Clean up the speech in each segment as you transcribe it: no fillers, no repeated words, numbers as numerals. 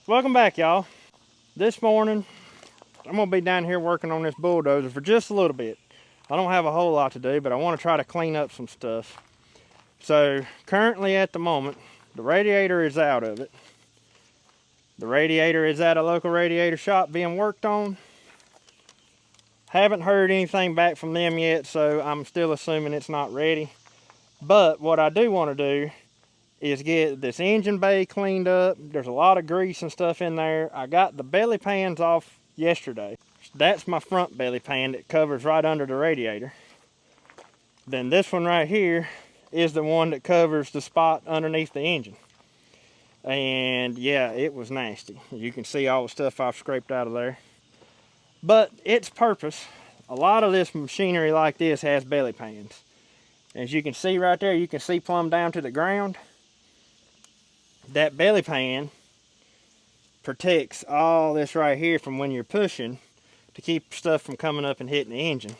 Welcome back, y'all. This morning, I'm gonna be down here working on this bulldozer for just a little bit. I don't have a whole lot to do, but I want to try to clean up some stuff. So currently at the moment, the radiator is out of it. The radiator is at a local radiator shop being worked on. Haven't heard anything back from them yet, so I'm still assuming it's not ready. But what I do want to do is get this engine bay cleaned up. There's a lot of grease and stuff in there. I got the belly pans off yesterday. That's my front belly pan that covers right under the radiator. Then this one right here is the one that covers the spot underneath the engine. And yeah, it was nasty. You can see all the stuff I've scraped out of there. But its purpose, a lot of this machinery like this has belly pans. As you can see right there, you can see plumb down to the ground. That belly pan protects all this right here from when you're pushing to keep stuff from coming up and hitting the engine.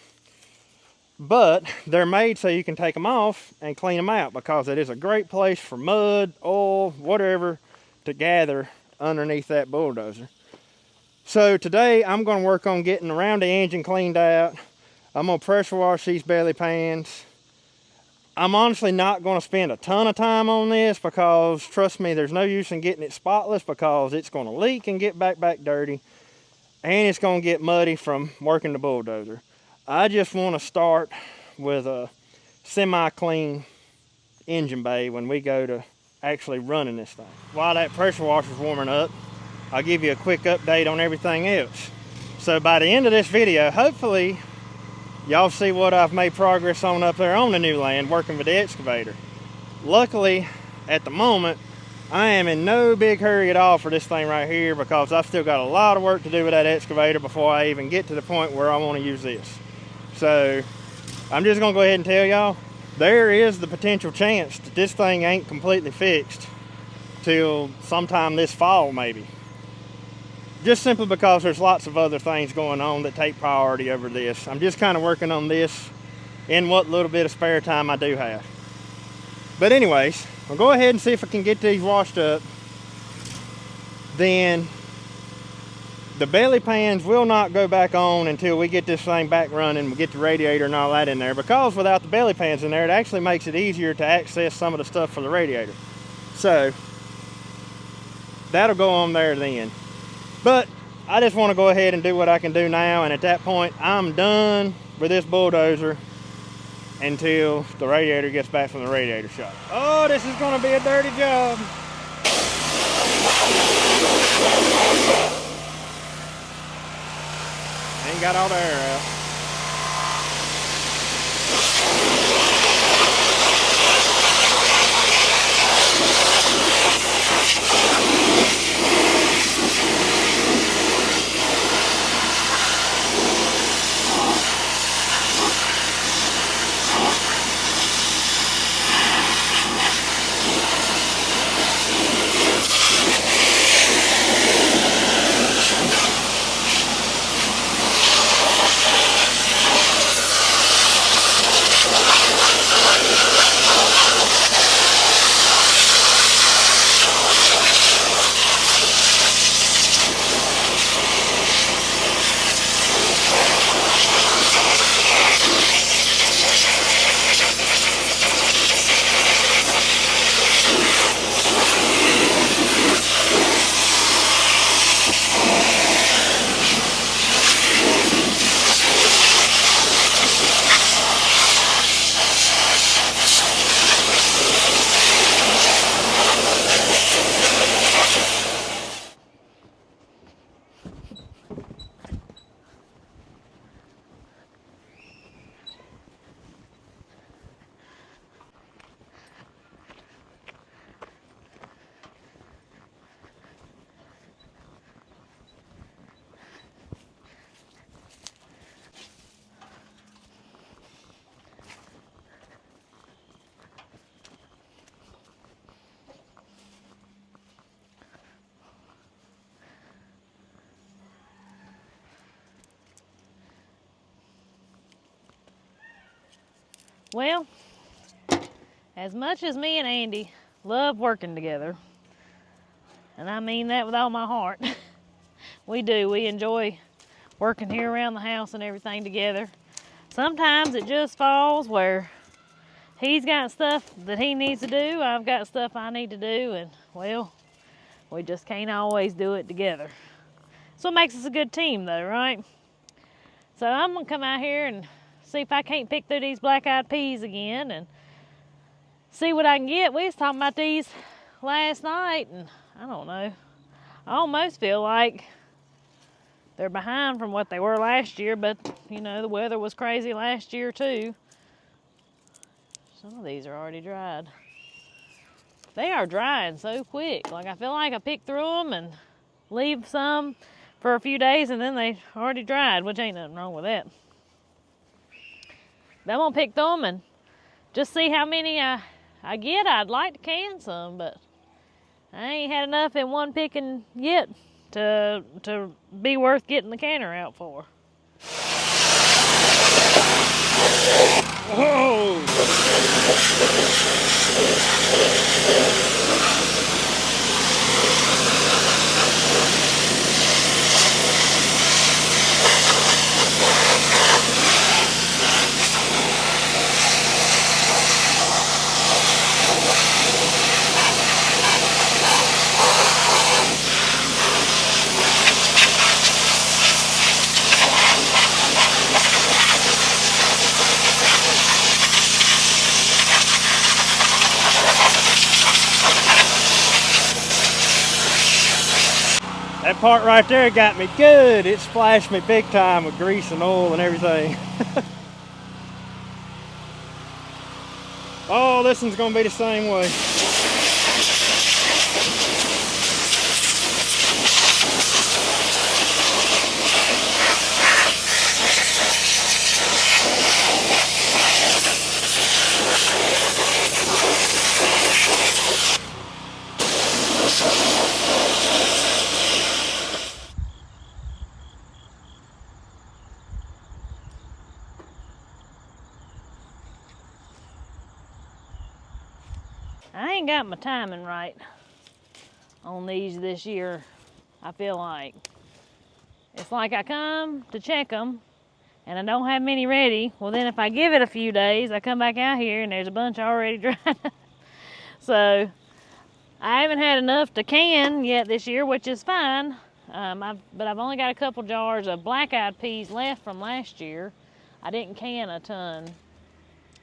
But they're made so you can take them off and clean them out, because it is a great place for mud, oil, whatever to gather underneath that bulldozer. So today I'm going to work on getting around the engine cleaned out. I'm going to pressure wash these belly pans. I'm honestly not going to spend a ton of time on this, because trust me, there's no use in getting it spotless, because it's going to leak and get back dirty, and it's going to get muddy from working the bulldozer. I just want to start with a semi-clean engine bay when we go to actually running this thing. While that pressure washer is warming up, I'll give you a quick update on everything else. So by the end of this video, hopefully y'all see what I've made progress on up there on the new land working with the excavator. Luckily, at the moment, I am in no big hurry at all for this thing right here, because I've still got a lot of work to do with that excavator before I even get to the point where I want to use this. So I'm just going to go ahead and tell y'all, there is the potential chance that this thing ain't completely fixed till sometime this fall maybe. Just simply because there's lots of other things going on that take priority over this. I'm just kind of working on this in what little bit of spare time I do have. But anyways, I'll go ahead and see if I can get these washed up. Then the belly pans will not go back on until we get this thing back running. We get the radiator and all that in there, because without the belly pans in there, it actually makes it easier to access some of the stuff for the radiator. So that'll go on there then. But I just want to go ahead and do what I can do now, and at that point I'm done with this bulldozer until the radiator gets back from the radiator shop. Oh, this is going to be a dirty job. Ain't got all the air out. Well, as much as me and Andy love working together, And I mean that with all my heart. We do. We enjoy working here around the house and everything together. Sometimes it just falls where he's got stuff that he needs to do, I've got stuff I need to do, and well, we just can't always do it together. So it makes us a good team though, right? So I'm gonna come out here and see if I can't pick through these black-eyed peas again and see what I can get. We was talking about these last night, and I don't know, I almost feel like they're behind from what they were last year, but you know, the weather was crazy last year too. Some of these are already dried. They are drying so quick. Like I feel like I pick through them and leave some for a few days and then they already dried, which ain't nothing wrong with that. But I'm gonna pick through them and just see how many I get. I'd like to can some, but I ain't had enough in one picking yet to be worth getting the canner out for. Whoa! That part right there got me good. It splashed me big time with grease and oil and everything. Oh, this one's gonna be the same way. I ain't got my timing right on these this year, I feel like. It's like I come to check them and I don't have many ready. Well, then if I give it a few days, I come back out here and there's a bunch already dried. So I haven't had enough to can yet this year, which is fine. But I've only got a couple jars of black-eyed peas left from last year. I didn't can a ton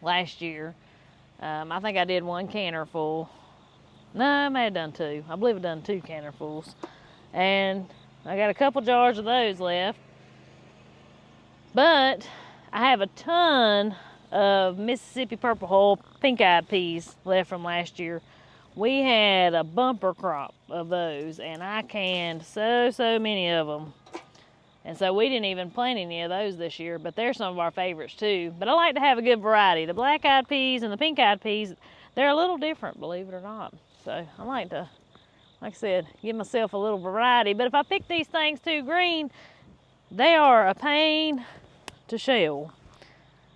last year. I think I did one canner full. No, I may have done two. I believe I done 2 canner fulls. And I got a couple jars of those left. But I have a ton of Mississippi Purple Hull pink-eyed peas left from last year. We had a bumper crop of those, and I canned so many of them. And so we didn't even plant any of those this year, but they're some of our favorites too. But I like to have a good variety. The black-eyed peas and the pink-eyed peas, they're a little different, believe it or not. So I like to, like I said, give myself a little variety. But if I pick these things too green, they are a pain to shell.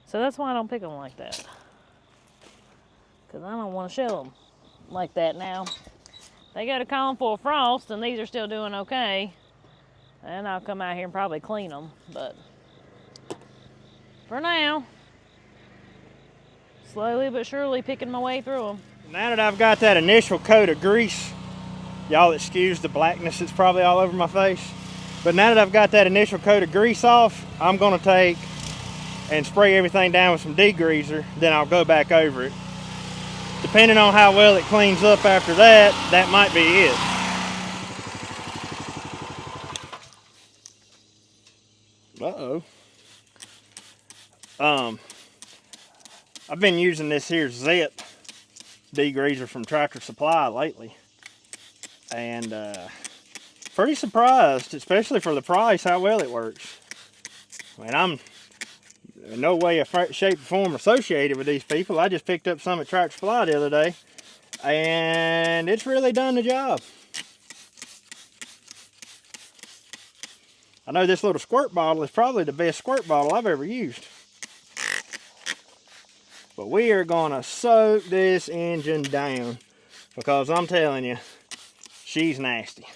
So that's why I don't pick them like that. Because I don't want to shell them like that now. They go to calling for a frost, and these are still doing okay. And I'll come out here and probably clean them, but for now, slowly but surely picking my way through them. Now that I've got that initial coat of grease, y'all excuse the blackness that's probably all over my face, but now that I've got that initial coat of grease off, I'm gonna take and spray everything down with some degreaser, then I'll go back over it. Depending on how well it cleans up after that, that might be it. Uh-oh. I've been using this here Zip degreaser from Tractor Supply lately. And pretty surprised, especially for the price, how well it works. I mean, I'm in no way, shape, or form associated with these people. I just picked up some at Tractor Supply the other day. And it's really done the job. I know this little squirt bottle is probably the best squirt bottle I've ever used. But we are gonna soak this engine down, because I'm telling you, She's nasty.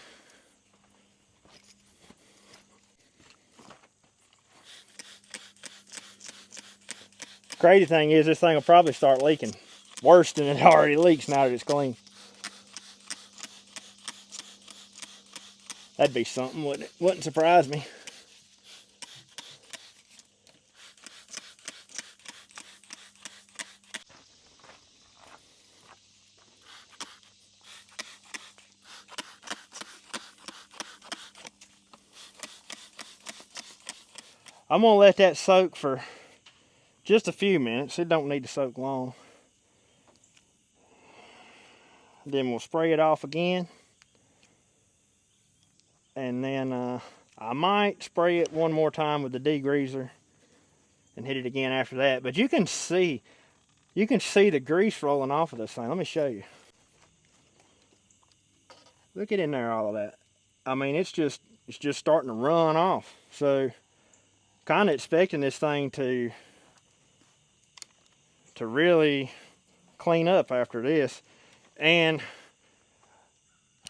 Crazy thing is, this thing will probably start leaking worse than it already leaks now that it's clean. That'd be something, wouldn't it? Wouldn't surprise me. I'm gonna let that soak for just a few minutes. It don't need to soak long. Then we'll spray it off again. And then I might spray it one more time with the degreaser and hit it again after that. But you can see the grease rolling off of this thing. Let me show you. Look at in there, all of that. I mean, it's just starting to run off. So kind of expecting this thing to really clean up after this. And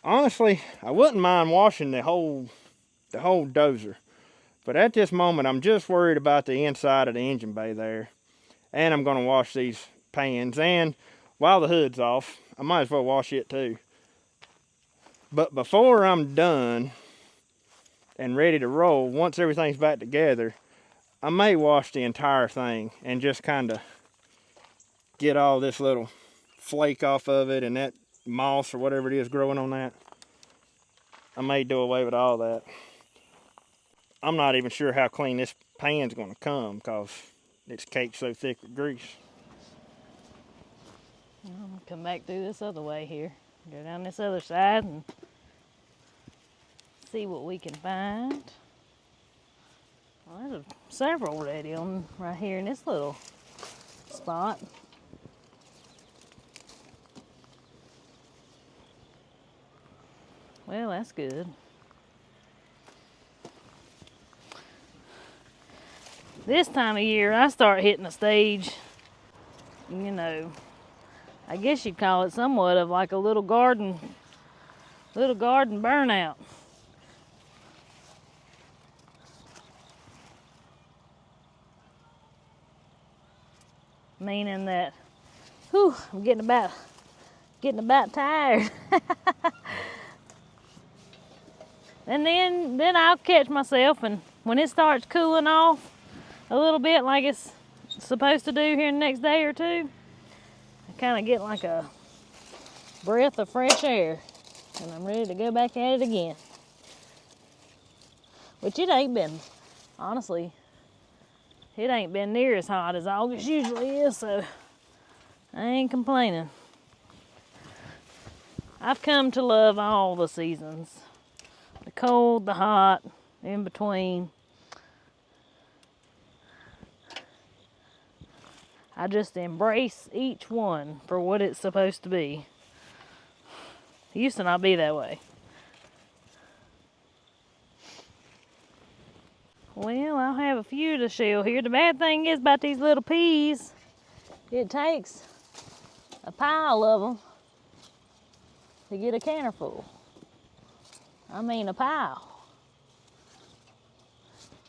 honestly, I wouldn't mind washing the whole dozer, but at this moment I'm just worried about the inside of the engine bay there. And I'm going to wash these pans, and while the hood's off, I might as well wash it too. But before I'm done and ready to roll, once everything's back together, I may wash the entire thing and just kind of get all this little flake off of it and that moss or whatever it is growing on that. I may do away with all that. I'm not even sure how clean this pan's going to come because it's caked so thick with grease. I'm gonna come back through this other way here. Go down this other side and see what we can find. Well, there's several already on right here in this little spot. Well, that's good. This time of year, I start hitting a stage, you know, I guess you'd call it somewhat of like a little garden burnout. Meaning that, whew, I'm getting about tired. And then I'll catch myself, and when it starts cooling off a little bit like it's supposed to do here in the next day or two, I kind of get like a breath of fresh air, and I'm ready to go back at it again. Which it ain't been, honestly, it ain't been near as hot as August usually is, so I ain't complaining. I've come to love all the seasons. The cold, the hot, in between. I just embrace each one for what it's supposed to be. It used to not be that way. Well, I'll have a few to shell here. The bad thing is about these little peas, it takes a pile of them to get a canner full. I mean a pile.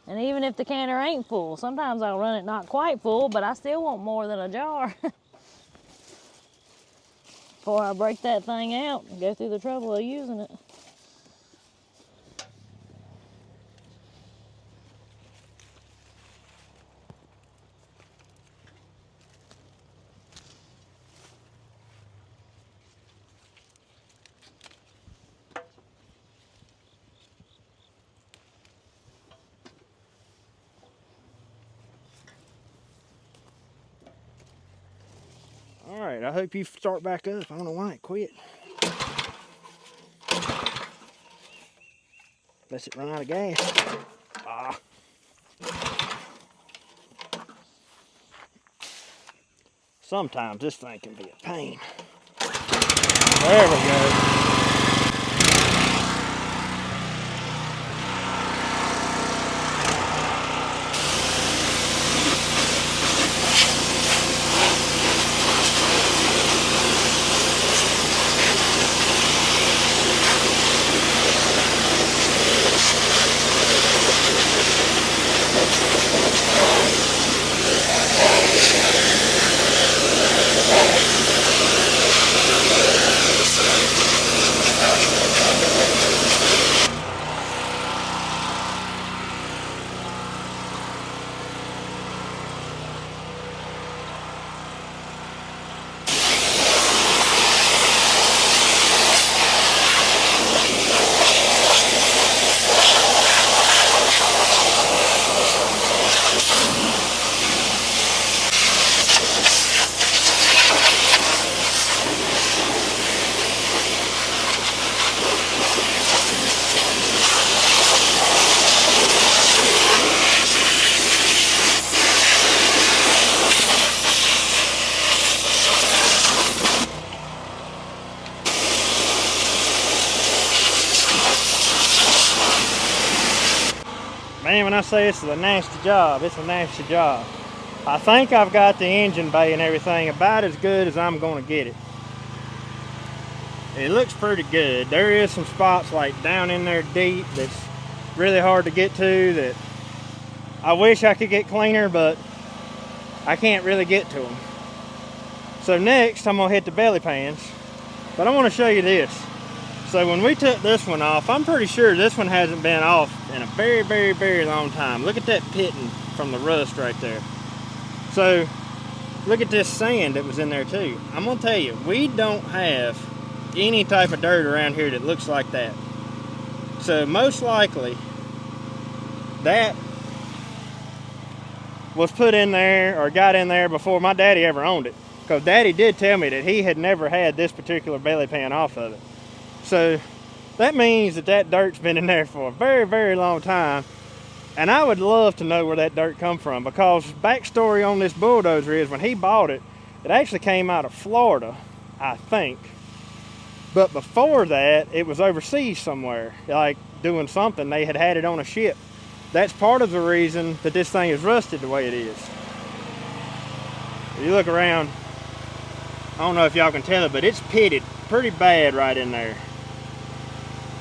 And even if the canner ain't full, sometimes I'll run it not quite full, but I still want more than a jar before I break that thing out and go through the trouble of using it. Alright, I hope you start back up. I don't know why it quit. Unless it run out of gas. Ah. Sometimes this thing can be a pain. There we go. Man, when I say this is a nasty job, it's a nasty job. I think I've got the engine bay and everything about as good as I'm going to get it. It looks pretty good. There is some spots like down in there deep that's really hard to get to that I wish I could get cleaner, but I can't really get to them. So next I'm going to hit the belly pans, but I want to show you this. So when we took this one off, I'm pretty sure this one hasn't been off in a very, very, very long time. Look at that pitting from the rust right there. So look at this sand that was in there too. I'm gonna tell you, we don't have any type of dirt around here that looks like that. So most likely that was put in there or got in there before my daddy ever owned it. Because daddy did tell me that he had never had this particular belly pan off of it. So that means that that dirt's been in there for a very, very long time. And I would love to know where that dirt come from, because backstory on this Bulldozer is when he bought it, it actually came out of Florida, I think. But before that, it was overseas somewhere, like doing something. They had had it on a ship. That's part of the reason that this thing is rusted the way it is. If you look around, I don't know if y'all can tell it, but it's pitted pretty bad right in there.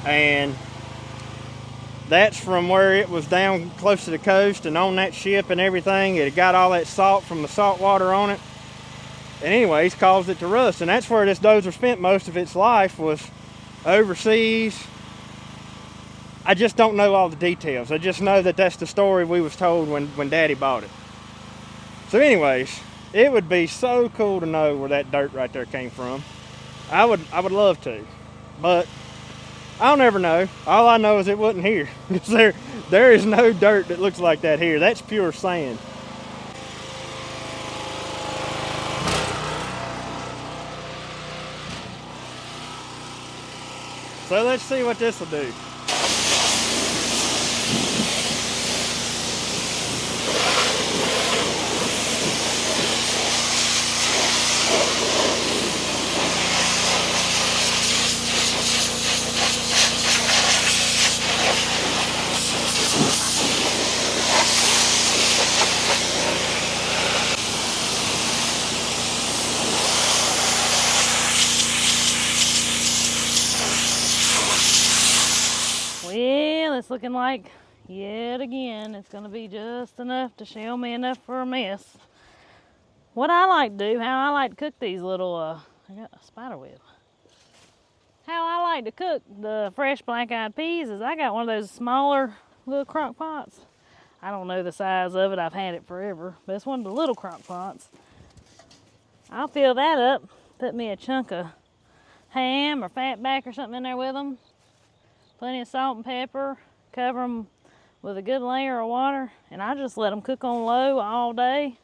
And that's from where it was down close to the coast and on that ship and everything. It got all that salt from the salt water on it. And anyways, caused it to rust. And that's where this Dozer spent most of its life, was overseas. I just don't know all the details. I just know that that's the story we was told when Daddy bought it. So anyways, it would be so cool to know where that dirt right there came from. I would love to, but I'll never know. All I know is it wasn't here. There is no dirt that looks like that here. That's pure sand. So let's see what this will do. Well, it's looking like, yet again, it's going to be just enough to shell me enough for a mess. What I like to do, how I like to cook these little, I got a spider web. How I like to cook the fresh black-eyed peas is I got one of those smaller little crock pots. I don't know the size of it, I've had it forever, but it's one of the little crock pots. I'll fill that up, put me a chunk of ham or fatback or something in there with them. Plenty of salt and pepper, cover them with a good layer of water, and I just let them cook on low all day.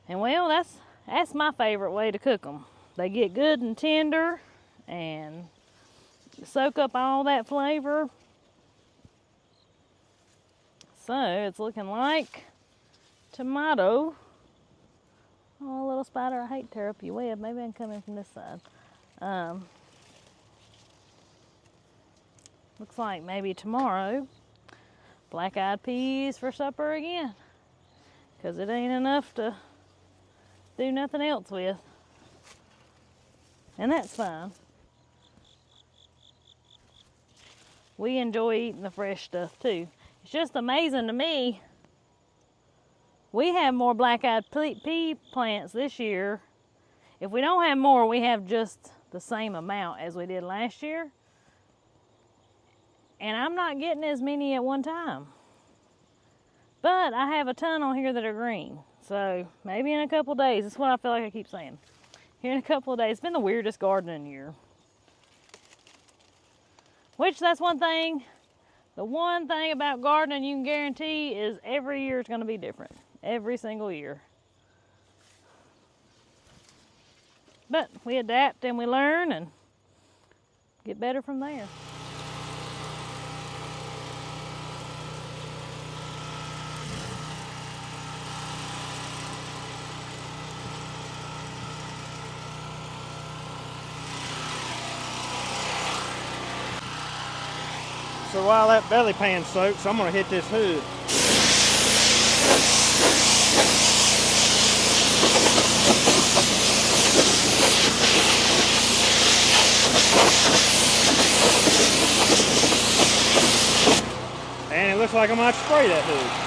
And well, that's my favorite way to cook them. They get good and tender and soak up all that flavor. So it's looking like tomato. Oh, little spider, I hate to tear up your web. Maybe I can come in from this side. Looks like maybe tomorrow, black-eyed peas for supper again, because it ain't enough to do nothing else with. And that's fine. We enjoy eating the fresh stuff too. It's just amazing to me. We have more black-eyed pea plants this year. If we don't have more, we have just the same amount as we did last year. And I'm not getting as many at one time. But I have a ton on here that are green. So maybe in a couple of days, that's what I feel like I keep saying. Here in a couple of days, it's been the weirdest gardening year. Which, that's one thing. The one thing about gardening you can guarantee is every year is going to be different. Every single year. But we adapt and we learn and get better from there. So while that belly pan soaks, I'm gonna hit this hood. And it looks like I might spray that hood.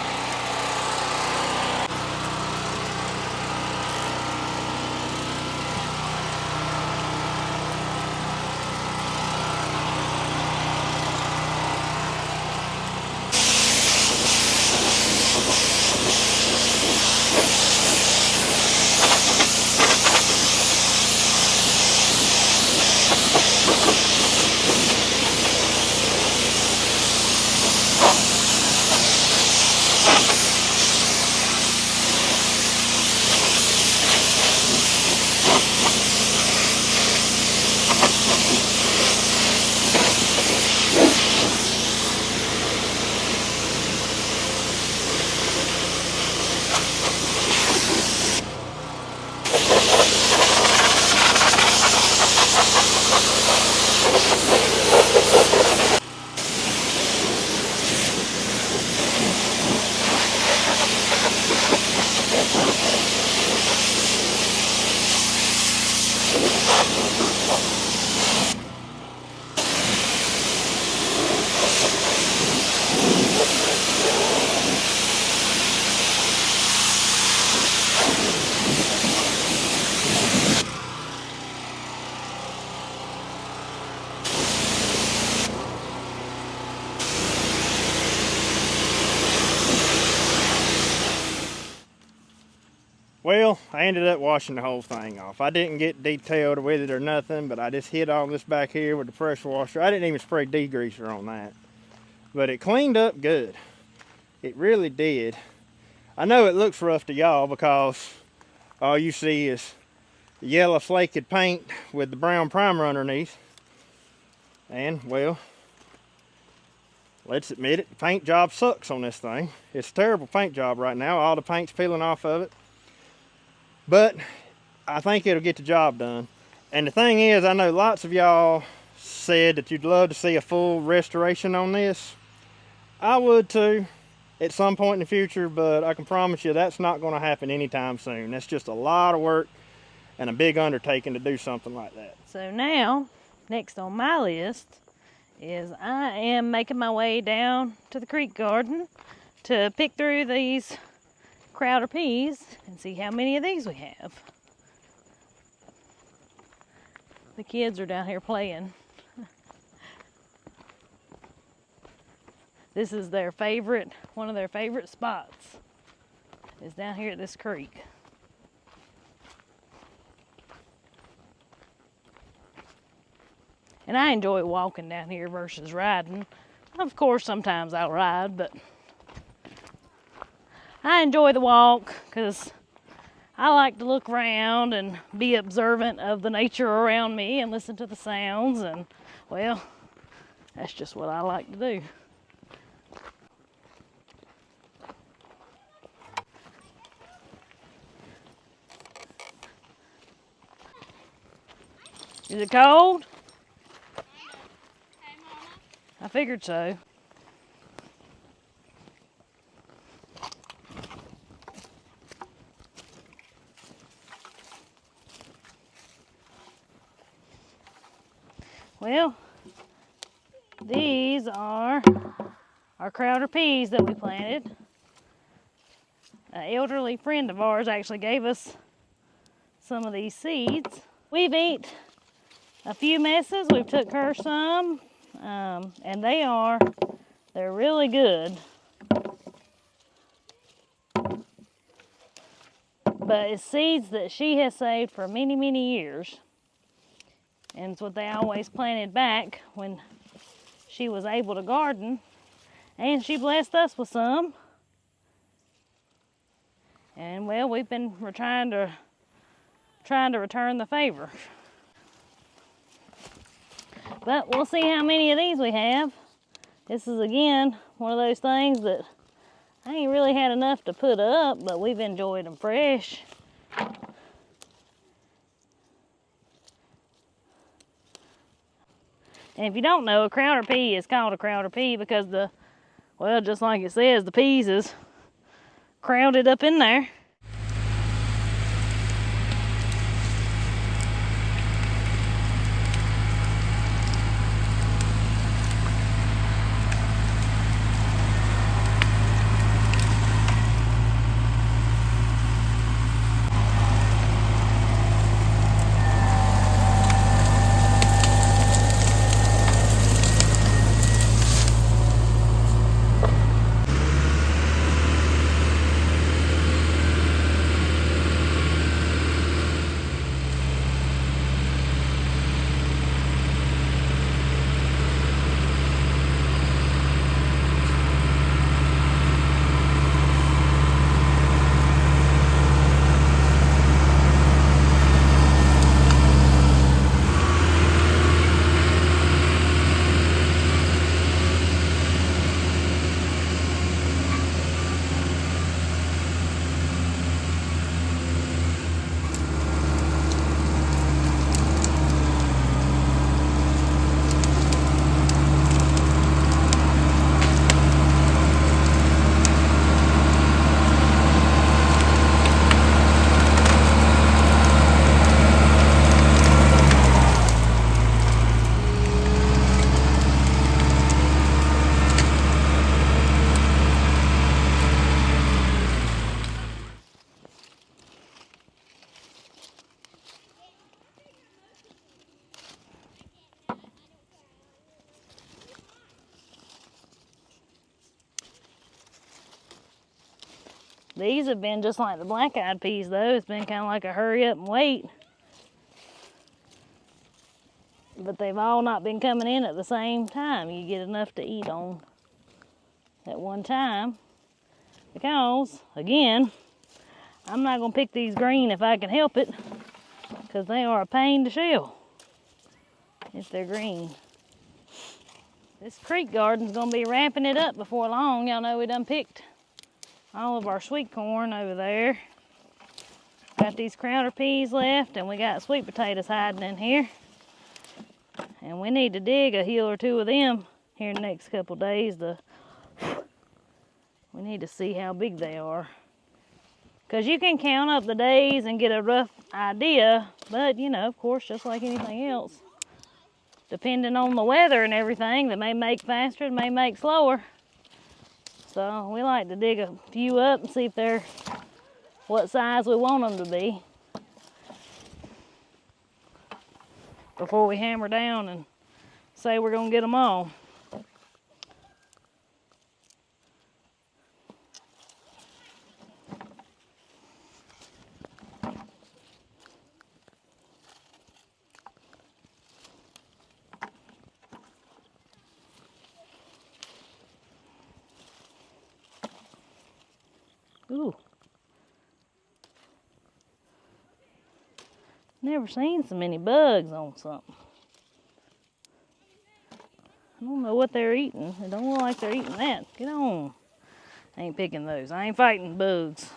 Well, I ended up washing the whole thing off. I didn't get detailed with it or nothing, but I just hit all this back here with the pressure washer. I didn't even spray degreaser on that. But it cleaned up good. It really did. I know it looks rough to y'all because all you see is the yellow flaked paint with the brown primer underneath. And, well, let's admit it, the paint job sucks on this thing. It's a terrible paint job right now. All the paint's peeling off of it. But I think it'll get the job done. And the thing is, I know lots of y'all said that you'd love to see a full restoration on this. I would too at some point in the future, but I can promise you that's not going to happen anytime soon. That's just a lot of work and a big undertaking to do something like that. So now, next on my list is I am making my way down to the creek garden to pick through these Crowder peas and see how many of these we have. The kids are down here playing. This is their favorite, one of their favorite spots is down here at this creek. And I enjoy walking down here versus riding. Of course, sometimes I'll ride, but I enjoy the walk because I like to look around and be observant of the nature around me and listen to the sounds, and well, that's just what I like to do. Is it cold? Hey, Mama. I figured so. Well, these are our Crowder peas that we planted. An elderly friend of ours actually gave us some of these seeds. We've eat a few messes. We've took her some, and they're really good. But it's seeds that she has saved for many, many years. And it's what they always planted back when she was able to garden. And she blessed us with some. And well, we've been trying to return the favor. But we'll see how many of these we have. This is again one of those things that I ain't really had enough to put up, but we've enjoyed them fresh. And if you don't know, a crowder pea is called a crowder pea because well, just like it says, the peas is crowded up in there. These have been just like the black-eyed peas, though. It's been kind of like a hurry up and wait. But they've all not been coming in at the same time. You get enough to eat on at one time. Because, again, I'm not going to pick these green if I can help it, because they are a pain to shell if they're green. This creek garden's going to be ramping it up before long. Y'all know we done picked all of our sweet corn over there. Got these crowder peas left, and we got sweet potatoes hiding in here. And we need to dig a hill or two of them here in the next couple days. We need to see how big they are. Because you can count up the days and get a rough idea, but you know, of course, just like anything else, depending on the weather and everything, they may make faster, they may make slower. So we like to dig a few up and see if they're what size we want them to be before we hammer down and say we're gonna get them all. Ooh. Never seen so many bugs on something. I don't know what they're eating. It don't look like they're eating that. Get on. I ain't picking those. I ain't fighting bugs.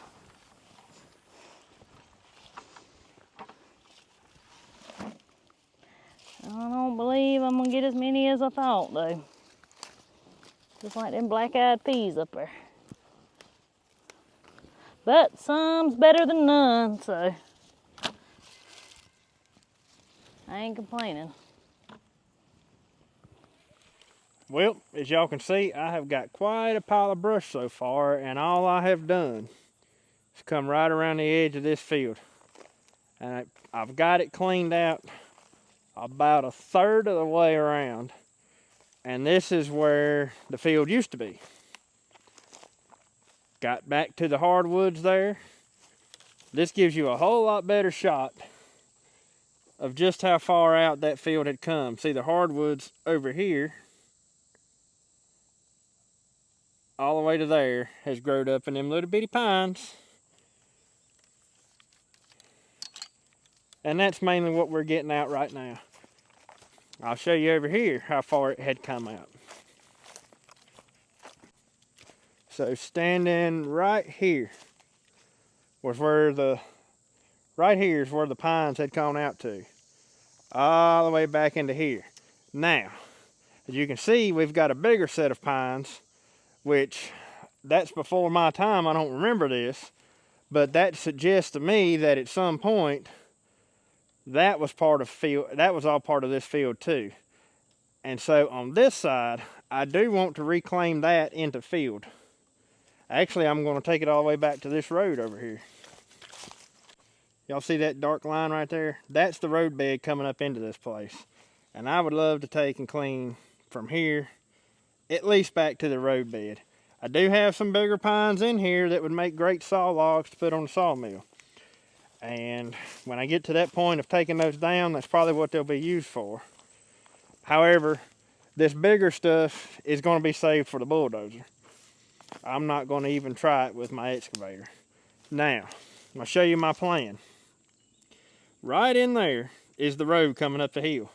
I don't believe I'm gonna get as many as I thought, though. Just like them black-eyed peas up there. But some's better than none, so I ain't complaining. Well, as y'all can see, I have got quite a pile of brush so far, and all I have done is come right around the edge of this field. And I've got it cleaned out about a third of the way around. And this is where the field used to be. Got back to the hardwoods there. This gives you a whole lot better shot of just how far out that field had come. See, the hardwoods over here, all the way to there, has growed up in them little bitty pines. And that's mainly what we're getting out right now. I'll show you over here how far it had come out. So standing right here was where right here is where the pines had gone out to. All the way back into here. Now, As you can see, we've got a bigger set of pines, which that's before my time. I don't remember this, but that suggests to me that at some point that was part of field. That was all part of this field too. And so on this side, I do want to reclaim that into field. Actually, I'm going to take it all the way back to this road over here. Y'all see that dark line right there? That's the road bed coming up into this place. And I would love to take and clean from here, at least back to the road bed. I do have some bigger pines in here that would make great saw logs to put on the sawmill. And when I get to that point of taking those down, that's probably what they'll be used for. However, this bigger stuff is going to be saved for the bulldozer. I'm not going to even try it with my excavator. Now, I'm going to show you my plan. Right in there is the road coming up the hill.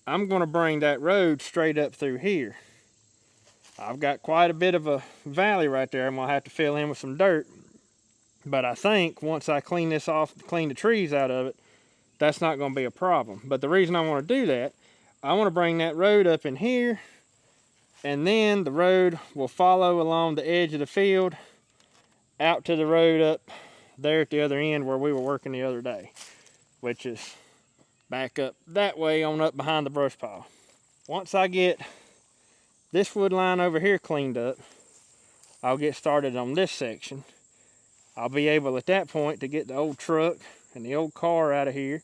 I'm going to bring that road straight up through here. I've got quite a bit of a valley right there I'm going to have to fill in with some dirt. But I think once I clean this off, clean the trees out of it, that's not going to be a problem. But the reason I want to do that, I want to bring that road up in here, and then the road will follow along the edge of the field out to the road up there at the other end where we were working the other day, which is back up that way on up behind the brush pile. Once I get this wood line over here cleaned up, I'll get started on this section. I'll be able at that point to get the old truck and the old car out of here,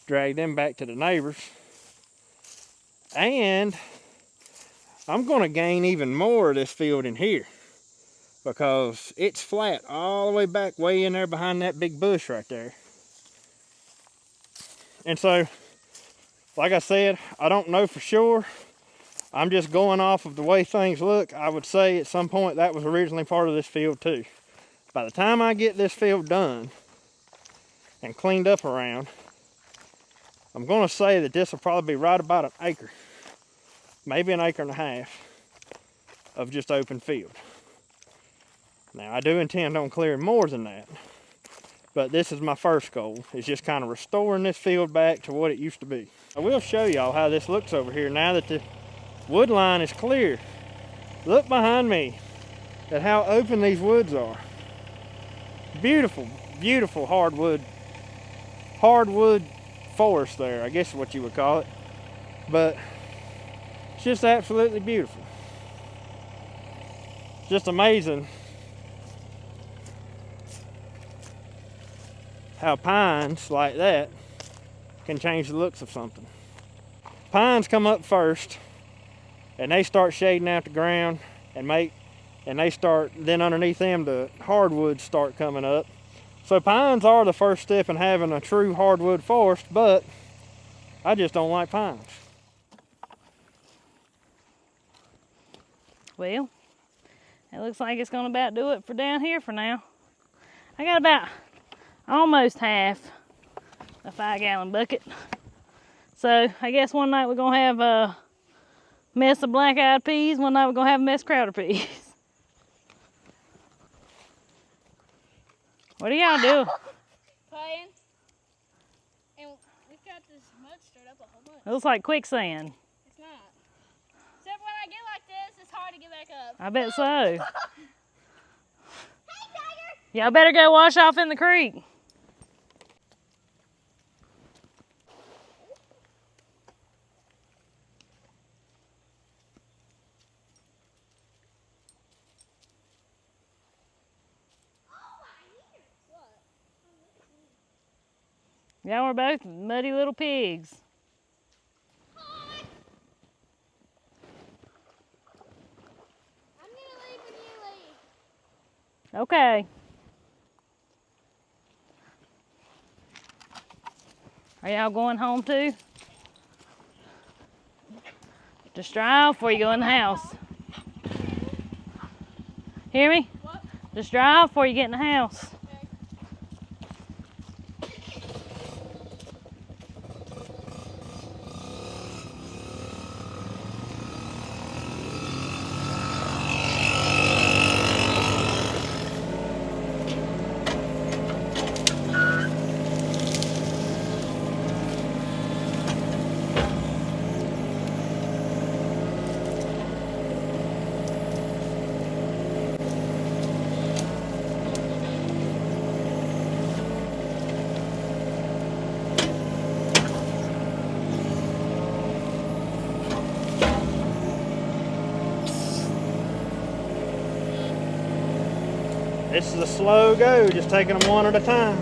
drag them back to the neighbors, and I'm going to gain even more of this field in here because it's flat all the way back way in there behind that big bush right there. And so, like I said, I don't know for sure. I'm just going off of the way things look. I would say at some point that was originally part of this field too. By the time I get this field done and cleaned up around, I'm going to say that this will probably be right about an acre, maybe an acre and a half of just open field. Now I do intend on clearing more than that, but this is my first goal, is just kind of restoring this field back to what it used to be. I will show y'all how this looks over here now that the wood line is clear. Look behind me at how open these woods are. Beautiful, beautiful hardwood forest there, I guess is what you would call it. But it's just absolutely beautiful. Just amazing how pines like that can change the looks of something. Pines come up first and they start shading out the ground and then underneath them the hardwoods start coming up. So pines are the first step in having a true hardwood forest, but I just don't like pines. Well, it looks like it's gonna about do it for down here for now. I got about almost half a 5-gallon bucket. So I guess one night we're gonna have a mess of black-eyed peas, one night we're gonna have a mess of crowder peas. What are y'all doing? Playing. And we've got this mud stirred up a whole bunch. It looks like quicksand. It's not. Except when I get like this, it's hard to get back up. I bet so. Hey, Tiger! Y'all better go wash off in the creek. Y'all are both muddy little pigs. Hi. I'm gonna leave when you leave. Okay. Are y'all going home too? Just drive before you go in the house. Hear me? What? Just drive before you get in the house. It's the slow go, just taking them one at a time.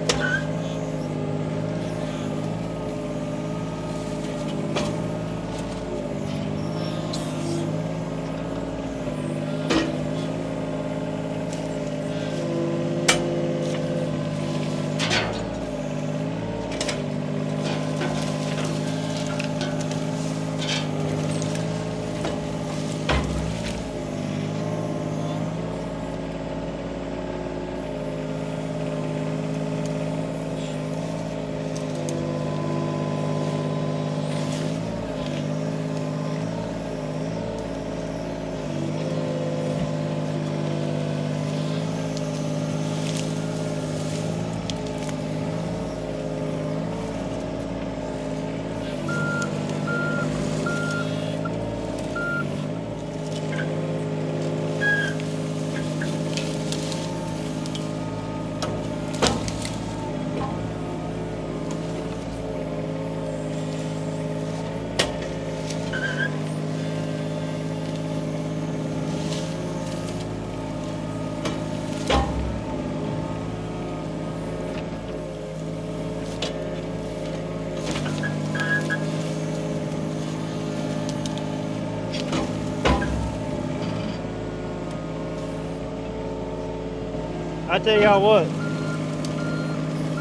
I tell y'all what,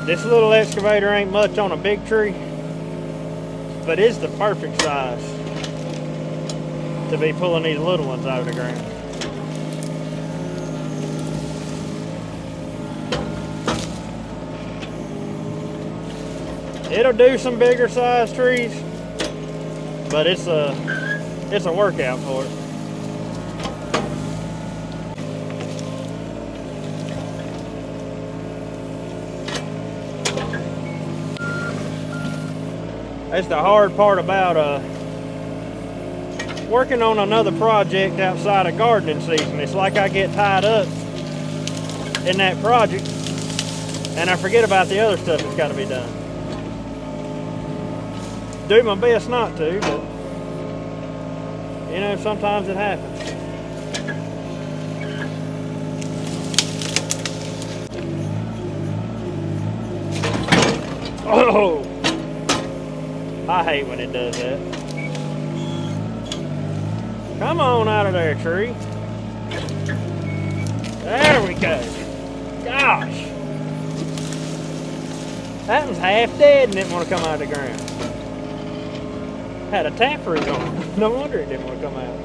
this little excavator ain't much on a big tree, but it's the perfect size to be pulling these little ones out of the ground. It'll do some bigger size trees, but it's a workout for it. That's the hard part about working on another project outside of gardening season. It's like I get tied up in that project and I forget about the other stuff that's got to be done. Do my best not to, but you know, sometimes it happens. Oh! I hate when it does that. Come on out of there, tree. There we go. Gosh. That one's half dead and didn't want to come out of the ground. Had a taproot on it. No wonder it didn't want to come out.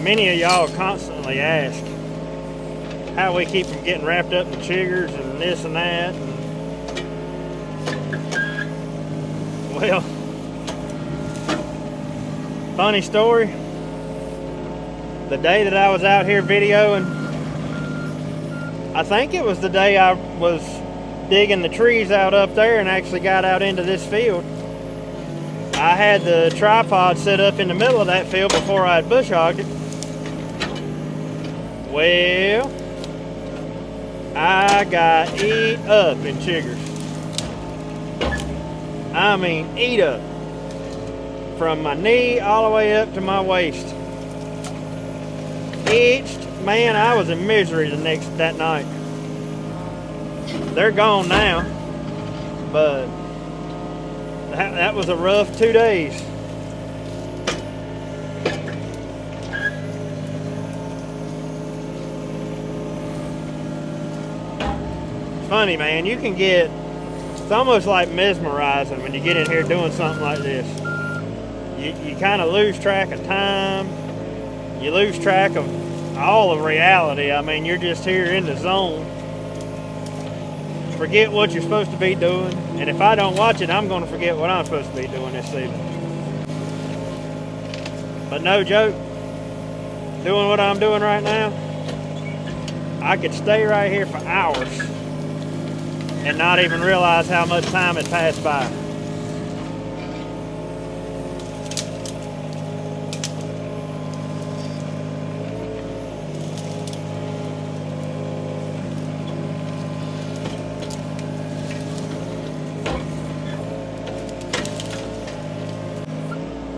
Many of y'all constantly ask how we keep from getting wrapped up in chiggers and this and that. Well, funny story. The day that I was out here videoing, I think it was the day I was digging the trees out up there and actually got out into this field. I had the tripod set up in the middle of that field before I had bush hogged it. Well, I got eat up in chiggers. I mean, eat up. From my knee all the way up to my waist. Itched. Man, I was in misery that night. They're gone now, but that was a rough 2 days. Funny, man, you can get, it's almost like mesmerizing when you get in here doing something like this. You kind of lose track of time. You lose track of all of reality. I mean, you're just here in the zone. Forget what you're supposed to be doing. And if I don't watch it, I'm going to forget what I'm supposed to be doing this season. But no joke, doing what I'm doing right now, I could stay right here for hours and not even realize how much time had passed by.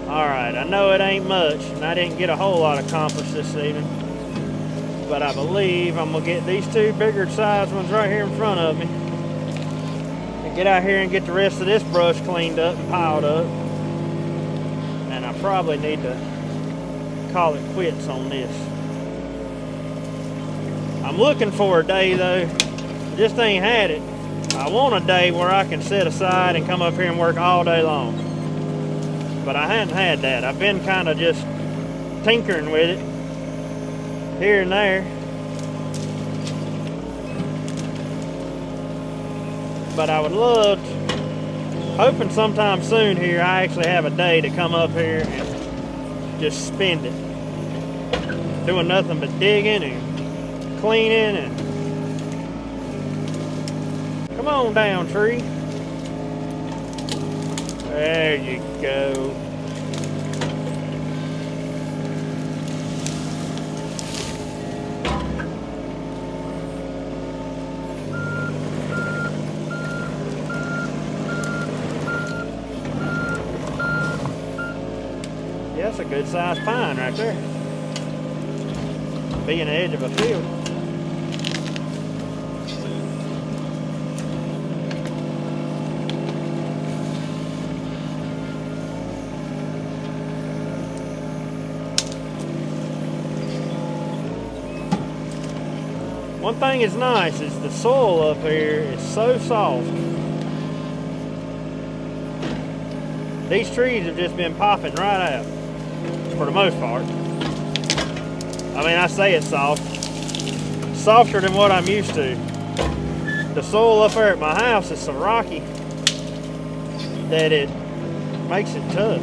Alright, I know it ain't much, and I didn't get a whole lot accomplished this evening, but I believe I'm going to get these two bigger size ones right here in front of me, and get out here and get the rest of this brush cleaned up and piled up. And I probably need to call it quits on this. I'm looking for a day though, just ain't had it. I want a day where I can sit aside and come up here and work all day long. But I hadn't had that. I've been kind of just tinkering with it here and there. But I would love, hoping sometime soon here, I actually have a day to come up here and just spend it. Doing nothing but digging and cleaning and... Come on down, tree. There you go. Yeah, that's a good sized pine right there. Being the edge of a field. One thing is nice is the soil up here is so soft. These trees have just been popping right out, for the most part. I mean, I say it's soft. Softer than what I'm used to. The soil up there at my house is so rocky that it makes it tough.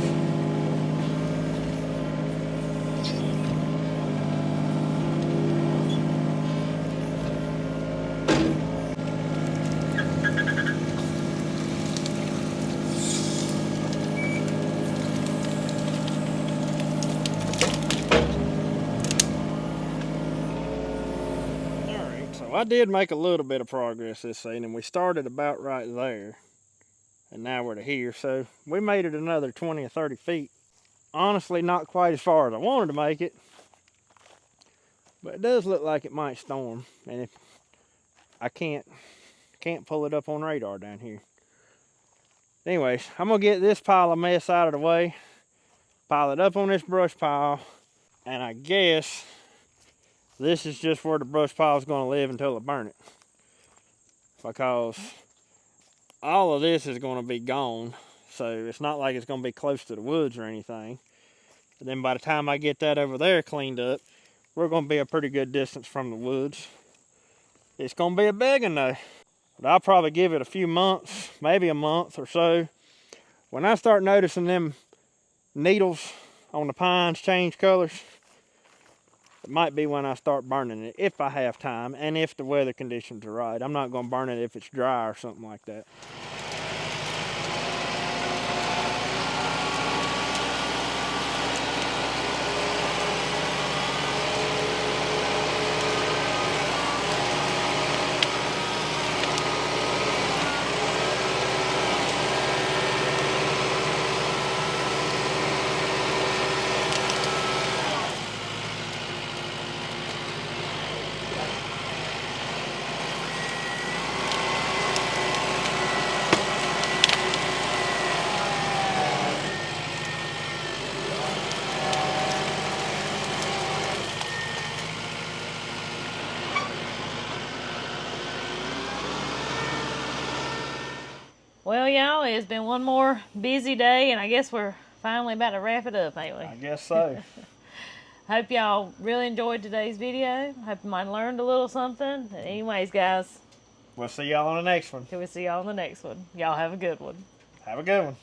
I did make a little bit of progress this evening. We started about right there, and now we're to here, so we made it another 20 or 30 feet. Honestly, not quite as far as I wanted to make it, but it does look like it might storm, and if I can't pull it up on radar down here. Anyways, I'm gonna get this pile of mess out of the way, pile it up on this brush pile, and I guess this is just where the brush pile is going to live until I burn it. Because all of this is going to be gone. So it's not like it's going to be close to the woods or anything. And then by the time I get that over there cleaned up, we're going to be a pretty good distance from the woods. It's going to be a big one though. But I'll probably give it a few months, maybe a month or so. When I start noticing them needles on the pines change colors, it might be when I start burning it, if I have time and if the weather conditions are right. I'm not going to burn it if it's dry or something like that. Well, y'all, it's been one more busy day, and I guess we're finally about to wrap it up, ain't we? I guess so. Hope y'all really enjoyed today's video. Hope you might have learned a little something. Anyways, guys, We'll see y'all on the next one. till we see y'all on the next one. Y'all have a good one. Have a good one.